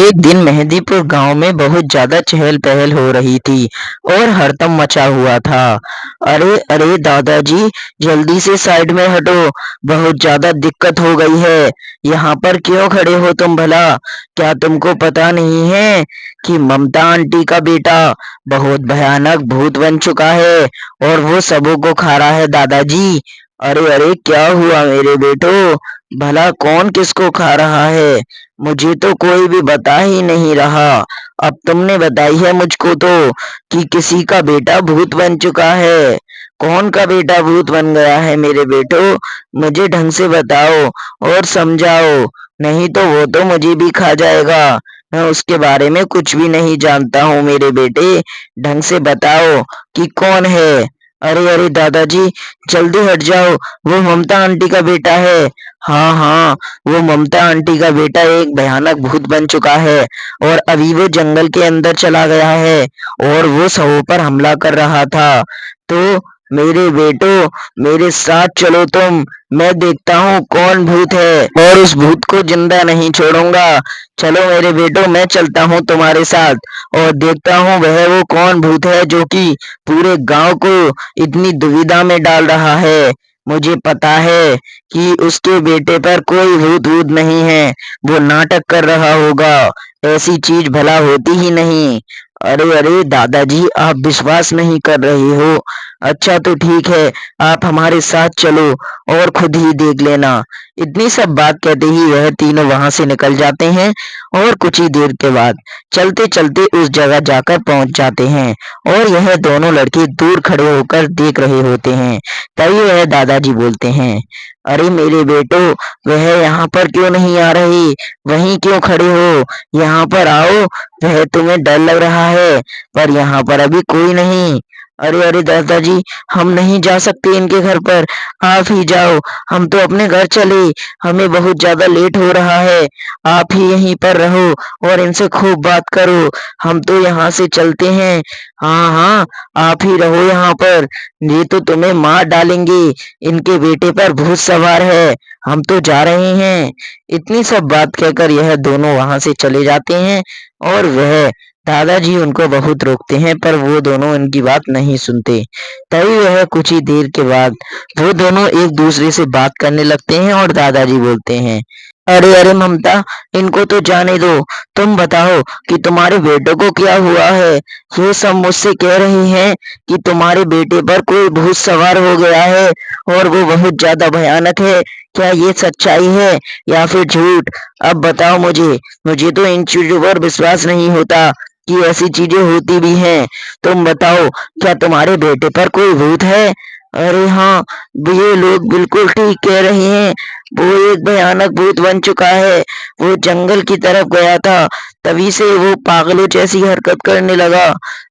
एक दिन मेहंदीपुर गांव में बहुत ज्यादा चहल पहल हो रही थी और हड़कंप मचा हुआ था। अरे अरे दादाजी, जल्दी से साइड में हटो, बहुत ज्यादा दिक्कत हो गई है। यहाँ पर क्यों खड़े हो तुम भला? क्या तुमको पता नहीं है कि ममता आंटी का बेटा बहुत भयानक भूत बन चुका है और वो सबों को खा रहा है दादाजी। अरे अरे, क्या हुआ मेरे बेटो? भला कौन किसको खा रहा है? मुझे तो कोई भी बता ही नहीं रहा। अब तुमने बताई है मुझको तो कि किसी का बेटा भूत बन चुका है। कौन का बेटा भूत बन गया है मेरे बेटो? मुझे ढंग से बताओ और समझाओ, नहीं तो वो तो मुझे भी खा जाएगा। मैं उसके बारे में कुछ भी नहीं जानता हूँ मेरे बेटे। ढंग से बताओ कि कौन है। अरे अरे दादाजी, जल्दी हट जाओ, वो ममता आंटी का बेटा है। हाँ हाँ, वो ममता आंटी का बेटा एक भयानक भूत बन चुका है और अभी वो जंगल के अंदर चला गया है और वो सबों पर हमला कर रहा था। तो मेरे बेटो, मेरे साथ चलो तुम। मैं देखता हूँ कौन भूत है और उस भूत को जिंदा नहीं छोड़ूंगा। चलो मेरे बेटो, मैं चलता हूँ तुम्हारे साथ और देखता हूँ वह वो कौन भूत है जो कि पूरे गांव को इतनी दुविधा में डाल रहा है। मुझे पता है कि उसके बेटे पर कोई भूत वूत नहीं है, वो नाटक कर रहा होगा। ऐसी चीज भला होती ही नहीं। अरे अरे दादाजी, आप विश्वास नहीं कर रहे हो? अच्छा तो ठीक है, आप हमारे साथ चलो और खुद ही देख लेना। इतनी सब बात कहते ही वह तीनों वहां से निकल जाते हैं और कुछ ही देर के बाद चलते चलते उस जगह जाकर पहुंच जाते हैं और यह दोनों लड़के दूर खड़े होकर देख रहे होते हैं। तभी वह दादाजी बोलते हैं, अरे मेरे बेटो, वह यहाँ पर क्यों नहीं आ रहे? वहीं क्यों खड़े हो? यहाँ पर आओ। वह तुम्हें डर लग रहा है पर यहाँ पर अभी कोई नहीं। अरे अरे दादाजी, हम नहीं जा सकते इनके घर पर, आप ही जाओ। हम तो अपने घर चले, हमें बहुत ज्यादा लेट हो रहा है। आप ही यहीं पर रहो और इनसे खूब बात करो, हम तो यहाँ से चलते हैं। हाँ हाँ, आप ही रहो यहाँ पर, ये तो तुम्हें मार डालेंगे। इनके बेटे पर भूत सवार है, हम तो जा रहे हैं। इतनी सब बात कहकर यह दोनों वहां से चले जाते हैं और वह दादाजी उनको बहुत रोकते हैं पर वो दोनों इनकी बात नहीं सुनते। तभी वह कुछ ही देर के बाद वो दोनों एक दूसरे से बात करने लगते हैं और दादाजी बोलते हैं, अरे अरे ममता, इनको तो जाने दो। तुम बताओ कि तुम्हारे बेटे को क्या हुआ है? ये सब मुझसे कह रहे हैं कि तुम्हारे बेटे पर कोई भूत सवार हो गया है और वो बहुत ज्यादा भयानक है। क्या ये सच्चाई है या फिर झूठ? अब बताओ मुझे। मुझे तो इन चीजों पर विश्वास नहीं होता कि ऐसी चीजें होती भी हैं। तुम बताओ, क्या तुम्हारे बेटे पर कोई भूत है? अरे हाँ, ये लोग बिल्कुल ठीक कह रहे हैं। वो एक भयानक भूत बन चुका है। वो जंगल की तरफ गया था, तभी से वो पागलों जैसी हरकत करने लगा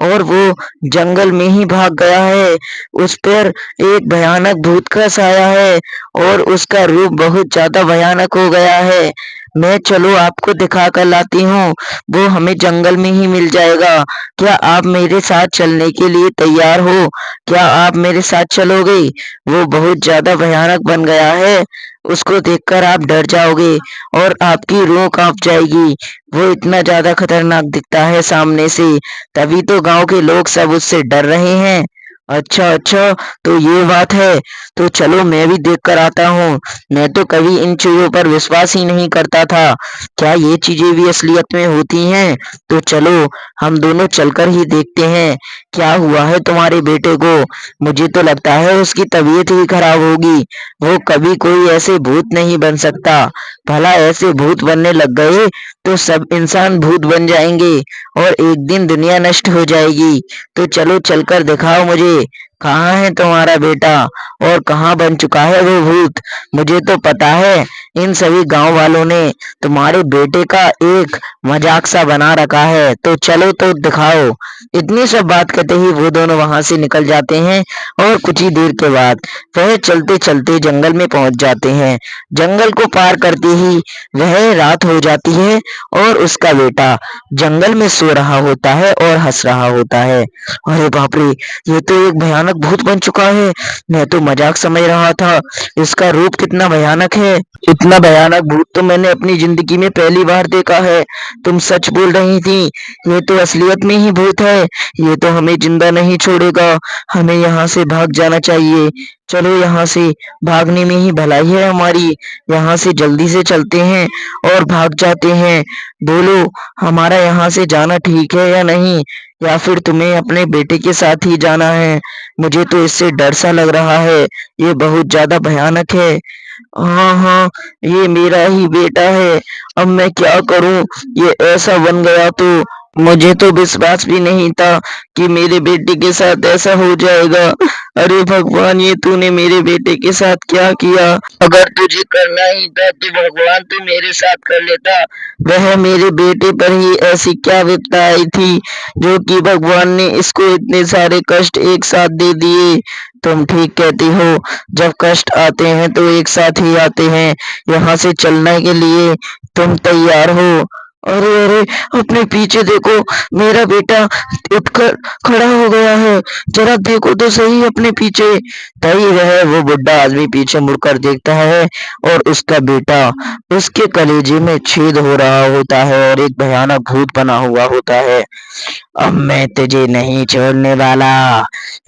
और वो जंगल में ही भाग गया है। उस पर एक भयानक भूत का साया है और उसका रूप बहुत ज्यादा भयानक हो गया है। मैं चलो आपको दिखा कर लाती हूँ, वो हमें जंगल में ही मिल जाएगा। क्या आप मेरे साथ चलने के लिए तैयार हो? क्या आप मेरे साथ चलोगे? वो बहुत ज्यादा भयानक बन गया है, उसको देखकर आप डर जाओगे और आपकी रूह कांप जाएगी। वो इतना ज्यादा खतरनाक दिखता है सामने से, तभी तो गांव के लोग सब उससे डर रहे हैं। अच्छा अच्छा, तो ये बात है। तो चलो मैं भी देख कर आता हूँ। मैं तो कभी इन चीजों पर विश्वास ही नहीं करता था। क्या ये चीजें भी असलियत में होती हैं? तो चलो हम दोनों चलकर ही देखते हैं क्या हुआ है तुम्हारे बेटे को। मुझे तो लगता है उसकी तबीयत ही खराब होगी। वो कभी कोई ऐसे भूत नहीं बन सकता। भला ऐसे भूत बनने लग गए तो सब इंसान भूत बन जाएंगे और एक दिन दुनिया नष्ट हो जाएगी। तो चलो चलकर दिखाओ मुझे, कहाँ है तुम्हारा बेटा और कहाँ बन चुका है वो भूत। मुझे तो पता है इन सभी गांव वालों ने तुम्हारे बेटे का एक मजाक सा बना रखा है, तो चलो तो दिखाओ। इतनी सब बात कहते ही वो दोनों वहां से निकल जाते हैं और कुछ ही देर के बाद वह चलते चलते जंगल में पहुंच जाते हैं। जंगल को पार करते ही वह रात हो जाती है और उसका बेटा जंगल में सो रहा होता है और हंस रहा होता है। अरे बाप रे, ये तो एक भयानक भूत बन चुका है। मैं तो मजाक समझ रहा था, इसका रूप कितना भयानक है। इतना भयानक भूत तो मैंने अपनी जिंदगी में पहली बार देखा है। तुम सच बोल रही थी। ये तो असलियत में ही भूत है। ये तो हमें जिंदा नहीं छोड़ेगा। हमें यहाँ से भाग जाना चाहिए। चलो यहाँ से। भागने में ही भलाई है हमारी। यहाँ से जल्दी से चलते हैं और भाग जाते हैं। बोलो, हमारा यहाँ से जाना ठीक है या नहीं? या फिर तुम्हें अपने बेटे के साथ ही जाना है? मुझे तो इससे डर सा लग रहा है। ये बहुत ज्यादा भयानक है। हाँ हाँ, ये मेरा ही बेटा है। अब मैं क्या करूं? ये ऐसा बन गया तो मुझे तो विश्वास भी नहीं था कि मेरे बेटे के साथ ऐसा हो जाएगा। अरे भगवान, ये तूने मेरे बेटे के साथ क्या किया? अगर तुझे करना ही था तो भगवान तू मेरे साथ कर लेता। वह मेरे बेटे पर ही ऐसी क्या विपदा आई थी जो कि भगवान ने इसको इतने सारे कष्ट एक साथ दे दिए। तुम ठीक कहती हो। जब कष्ट आते हैं तो एक साथ ही आते हैं। यहाँ से चलने के लिए तुम तैयार हो? अरे अरे, अपने पीछे देखो। मेरा बेटा उठकर खड़ा हो गया है। जरा देखो तो सही अपने पीछे। तभी वह वो बुड्ढा आदमी पीछे मुड़कर देखता है और उसका बेटा उसके कलेजे में छेद हो रहा होता है और एक भयानक भूत बना हुआ होता है। अब मैं तुझे नहीं छोड़ने वाला।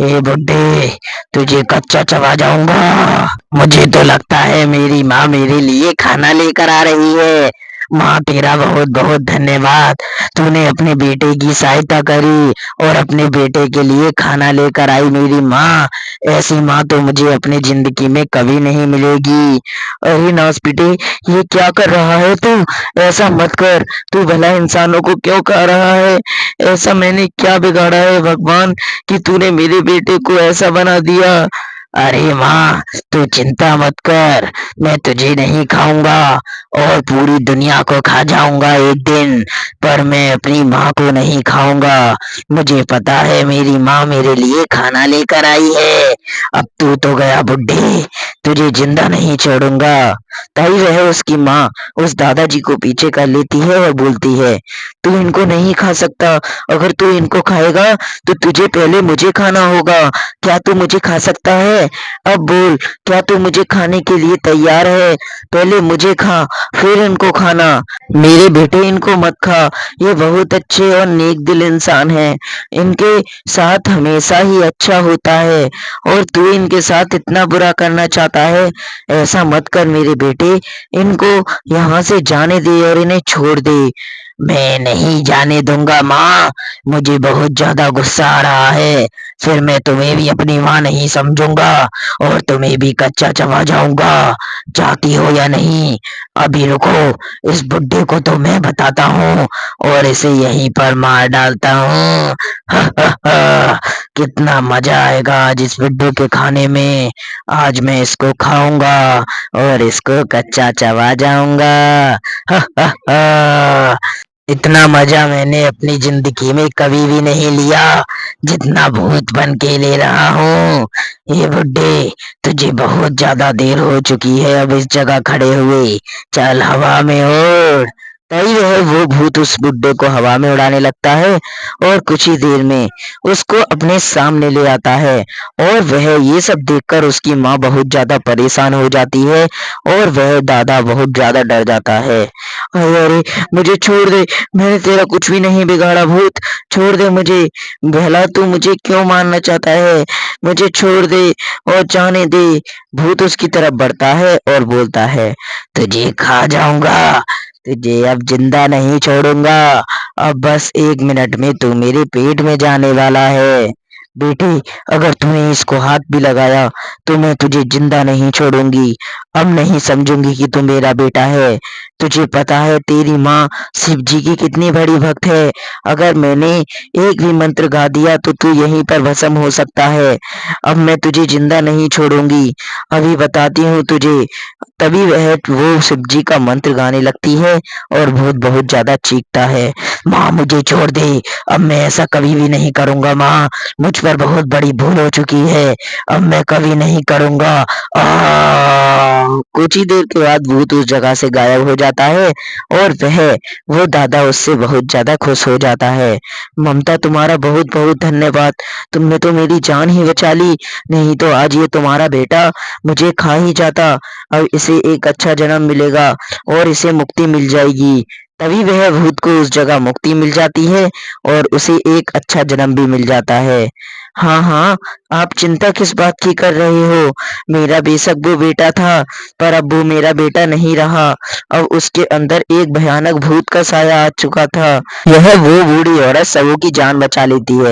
ए बुड्ढे, तुझे कच्चा चबा जाऊंगा। मुझे तो लगता है मेरी माँ मेरे लिए खाना लेकर आ रही है। माँ, तेरा बहुत बहुत धन्यवाद। तूने अपने बेटे की सहायता करी और अपने बेटे के लिए खाना लेकर आई मेरी माँ। ऐसी माँ तो मुझे अपनी जिंदगी में कभी नहीं मिलेगी। अरे नास बेटे, ये क्या कर रहा है तू? ऐसा मत कर। तू भला इंसानों को क्यों खा रहा है? ऐसा मैंने क्या बिगाड़ा है भगवान कि तूने मेरे बेटे को ऐसा बना दिया? अरे माँ, तू चिंता मत कर। मैं तुझे नहीं खाऊंगा और पूरी दुनिया को खा जाऊंगा एक दिन, पर मैं अपनी माँ को नहीं खाऊंगा। मुझे पता है मेरी माँ मेरे लिए खाना लेकर आई है। अब तू तो गया बुड्ढे, तुझे जिंदा नहीं छोड़ूंगा। तभी वह उसकी माँ उस दादाजी को पीछे कर लेती है और बोलती है, तू इनको नहीं खा सकता। अगर तू इनको खाएगा तो तुझे पहले मुझे खाना होगा। क्या तू मुझे खा सकता है? अब बोल, क्या तू मुझे खाने के लिए तैयार है? पहले मुझे खा, फिर इनको खाना। मेरे बेटे, इनको मत खा। ये बहुत अच्छे और नेक दिल इंसान हैं। इनके साथ हमेशा ही अच्छा होता है और तू इनके साथ इतना बुरा करना चाहता है। ऐसा मत कर मेरे बेटे। इनको यहाँ से जाने दे और इन्हें छोड़ दे। मैं नहीं जाने दूंगा माँ। मुझे बहुत ज्यादा गुस्सा आ रहा है। फिर मैं तुम्हें भी अपनी माँ नहीं समझूंगा और तुम्हें भी कच्चा चबा जाऊंगा। चाहती हो या नहीं? अभी रुको, इस बुड्ढे को तो मैं बताता हूँ और इसे यहीं पर मार डालता हूँ। कितना मजा आएगा आज इस बुड्ढे के खाने में। आज मैं इसको खाऊंगा और इसको कच्चा चबा जाऊंगा। इतना मजा मैंने अपनी जिंदगी में कभी भी नहीं लिया जितना भूत बन के ले रहा हूँ। ये बुड्ढे, तुझे बहुत ज्यादा देर हो चुकी है अब इस जगह खड़े हुए। चल हवा में उड़। तभी वह वो भूत उस बुड्ढे को हवा में उड़ाने लगता है और कुछ ही देर में उसको अपने सामने ले आता है। और वह ये सब देखकर उसकी माँ बहुत ज्यादा परेशान हो जाती है और वह दादा बहुत ज्यादा डर जाता है। अरे अरे, मुझे छोड़ दे। मैंने तेरा कुछ भी नहीं बिगाड़ा भूत। छोड़ दे मुझे। भला तू मुझे क्यों मारना चाहता है? मुझे छोड़ दे और जाने दे। भूत उसकी तरफ बढ़ता है और बोलता है, तुझे खा जाऊंगा। तुझे अब जिंदा नहीं छोड़ूंगा। अब बस 1 मिनट में तू मेरे पेट में जाने वाला है। बेटे, अगर तूने इसको हाथ भी लगाया तो मैं तुझे जिंदा नहीं छोड़ूंगी। अब नहीं समझूंगी कि तू मेरा बेटा है। तुझे पता है तेरी माँ शिव जी की कितनी बड़ी भक्त है। अगर मैंने एक भी मंत्र गा दिया तो तू यहीं पर भस्म हो सकता है। अब मैं तुझे जिंदा नहीं छोड़ूंगी। अभी बताती हूँ तुझे। तभी वह वो शिव जी का मंत्र गाने लगती है और भूत बहुत ज्यादा चीखता है, माँ मुझे छोड़ दे। अब मैं ऐसा कभी भी नहीं करूंगा माँ। मुझ पर बहुत बड़ी भूल हो चुकी है। अब मैं कभी नहीं करूंगा। आ कुछ ही देर के बाद भूत उस जगह से गायब हो जाता है और वो दादा उससे बहुत ज्यादा खुश हो जाता है। ममता, तुम्हारा बहुत बहुत धन्यवाद। तुमने तो मेरी जान ही बचा ली, नहीं तो आज ये तुम्हारा बेटा मुझे खा ही जाता। अब इसे एक अच्छा जन्म मिलेगा और इसे मुक्ति मिल जाएगी। तभी वह भूत को उस जगह मुक्ति मिल जाती है और उसे एक अच्छा जन्म भी मिल जाता है। हाँ हाँ, आप चिंता किस बात की कर रहे हो? मेरा बेशक वो बेटा था, पर अब वो मेरा बेटा नहीं रहा। अब उसके अंदर एक भयानक भूत का साया आ चुका था। यह वो बूढ़ी औरत सबों की जान बचा लेती है।